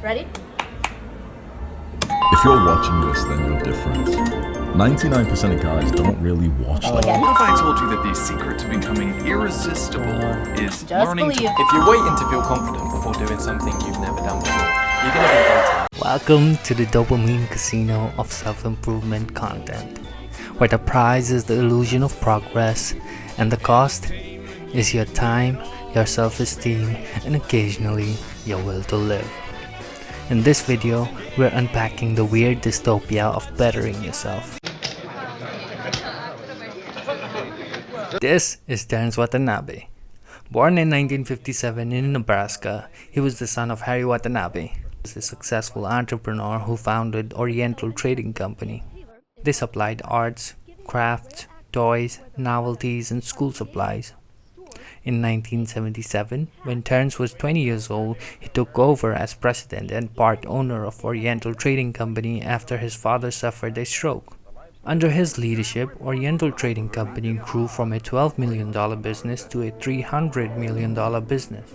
Ready? If you're watching this, then you're different. 99% of guys don't really watch them. Again. What if I told you that the secret to becoming irresistible is Just learning believe. If you're waiting to feel confident before doing something you've never done before, you're gonna be waiting. Welcome to the dopamine casino of self-improvement content, where the prize is the illusion of progress and the cost is your time, your self-esteem, and occasionally your will to live. In this video, we're unpacking the weird dystopia of bettering yourself. This is Terence Watanabe. Born in 1957 in Nebraska, he was the son of Harry Watanabe. He was a successful entrepreneur who founded Oriental Trading Company. They supplied arts, crafts, toys, novelties, and school supplies. In 1977, when Terence was 20 years old, he took over as president and part owner of Oriental Trading Company after his father suffered a stroke. Under his leadership, Oriental Trading Company grew from a $12 million business to a $300 million business.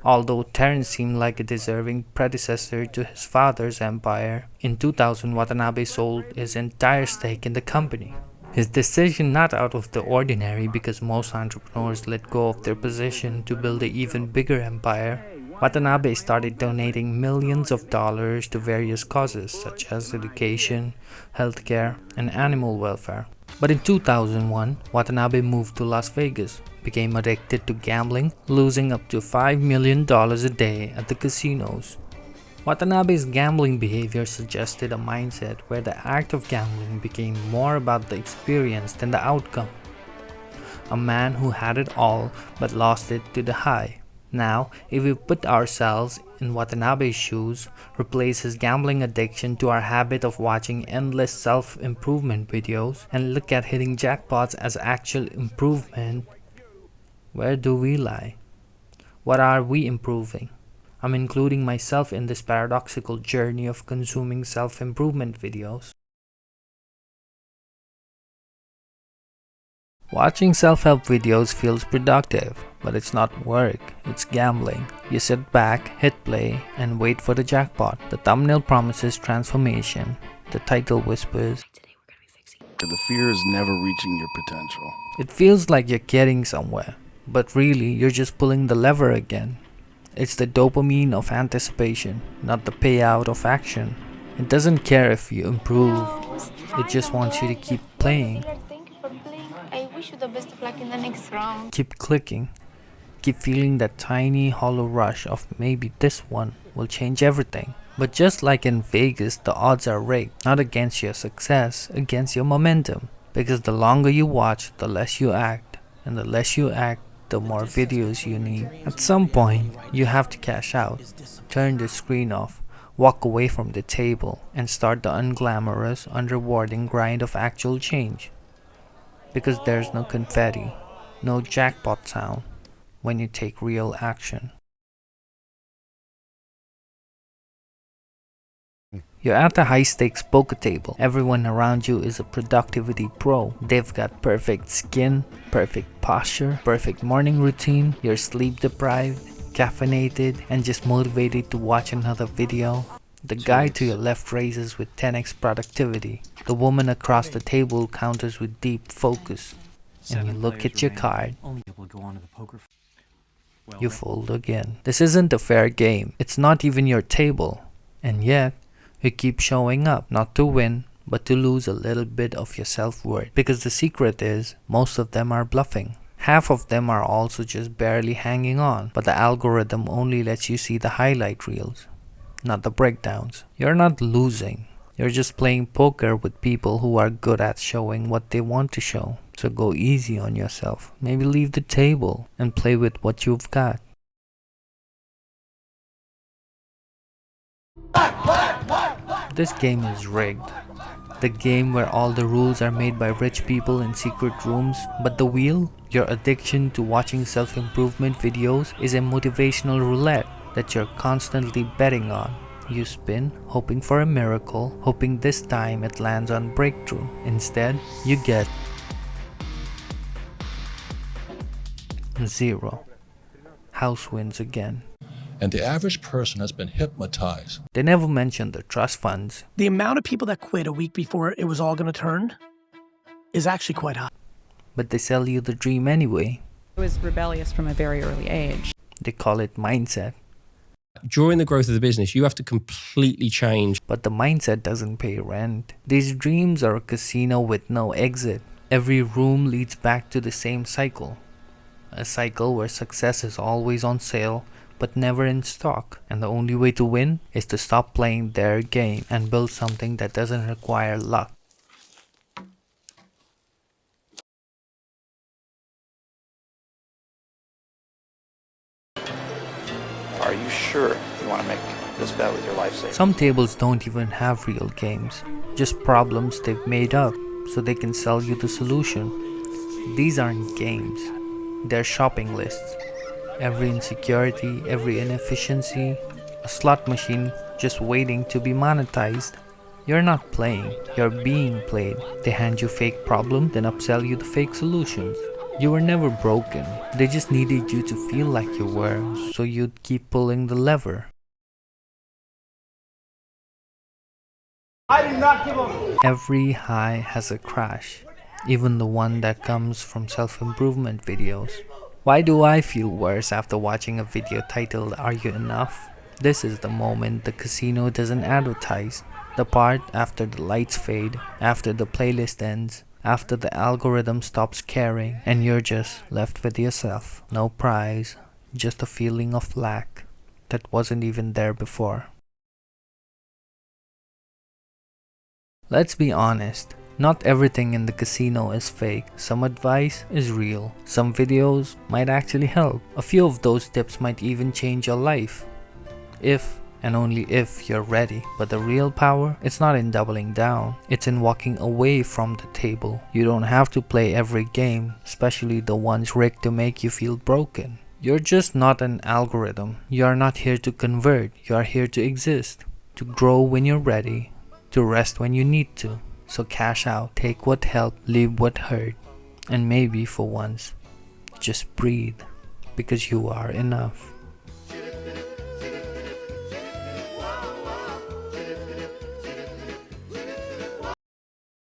Although Terence seemed like a deserving predecessor to his father's empire, in 2000 Watanabe sold his entire stake in the company. His decision not out of the ordinary, because most entrepreneurs let go of their position to build an even bigger empire. Watanabe started donating millions of dollars to various causes such as education, healthcare, and animal welfare. But in 2001, Watanabe moved to Las Vegas, became addicted to gambling, losing up to $5 million a day at the casinos. Watanabe's gambling behavior suggested a mindset where the act of gambling became more about the experience than the outcome. A man who had it all but lost it to the high. Now, if we put ourselves in Watanabe's shoes, replace his gambling addiction to our habit of watching endless self-improvement videos, and look at hitting jackpots as actual improvement, where do we lie? What are we improving? I'm including myself in this paradoxical journey of consuming self-improvement videos. Watching self-help videos feels productive, but it's not work, it's gambling. You sit back, hit play, and wait for the jackpot. The thumbnail promises transformation. The title whispers, The fear is never reaching your potential. it feels like you're getting somewhere, but really you're just pulling the lever again. It's the dopamine of anticipation, not the payout of action. It doesn't care if you improve, it just wants you to keep playing. Thank you for playing. I wish you the best of luck in the next round. Keep clicking. Keep feeling that tiny hollow rush of maybe this one will change everything. But just like in Vegas, the odds are rigged, not against your success, against your momentum. Because the longer you watch, the less you act. And the less you act, the more videos you need. At some point, you have to cash out. Turn the screen off, walk away from the table, and start the unglamorous, unrewarding grind of actual change. Because there's no confetti, no jackpot sound when you take real action. You're at a high-stakes poker table. Everyone around you is a productivity pro. They've got perfect skin, perfect posture, perfect morning routine. You're sleep-deprived, caffeinated, and just motivated to watch another video. The guy to your left raises with 10x productivity. The woman across the table counters with deep focus. And you look at your card. You fold again. This isn't a fair game. It's not even your table. And yet, you keep showing up, not to win, but to lose a little bit of your self-worth. Because the secret is, most of them are bluffing. Half of them are also just barely hanging on, but the algorithm only lets you see the highlight reels, not the breakdowns. You're not losing. You're just playing poker with people who are good at showing what they want to show. So go easy on yourself. Maybe leave the table and play with what you've got. This game is rigged. The game where all the rules are made by rich people in secret rooms, but the wheel, your addiction to watching self-improvement videos, is a motivational roulette that you're constantly betting on. You spin, hoping for a miracle, hoping this time it lands on breakthrough. Instead, you get 0. House wins again. And the average person has been hypnotized. They never mention the trust funds. The amount of people that quit a week before it was all going to turn is actually quite high. But they sell you the dream anyway. I was rebellious from a very early age. They call it mindset. During the growth of the business, you have to completely change. But the mindset doesn't pay rent. These dreams are a casino with no exit. Every room leads back to the same cycle. A cycle where success is always on sale, but never in stock. And the only way to win is to stop playing their game and build something that doesn't require luck. Are you sure you want to make this bet with your life savings? Some tables don't even have real games, just problems they've made up so they can sell you the solution. These aren't games, they're shopping lists. Every insecurity, every inefficiency, a slot machine just waiting to be monetized. You're not playing, you're being played. They hand you fake problems, then upsell you the fake solutions. You were never broken, they just needed you to feel like you were, so you'd keep pulling the lever. I did not give up. Every high has a crash, even the one that comes from self-improvement videos. Why do I feel worse after watching a video titled "Are You Enough?" This is the moment the casino doesn't advertise. The part after the lights fade, after the playlist ends, after the algorithm stops caring and you're just left with yourself. No prize, just a feeling of lack that wasn't even there before. Let's be honest, not everything in the casino is fake. Some advice is real. Some videos might actually help. A few of those tips might even change your life. If and only if you're ready. But the real power, it's not in doubling down. It's in walking away from the table. You don't have to play every game, especially the ones rigged to make you feel broken. You're just not an algorithm. You are not here to convert. You are here to exist. To grow when you're ready. To rest when you need to. So cash out, take what helped, leave what hurt, and maybe for once, just breathe, because you are enough.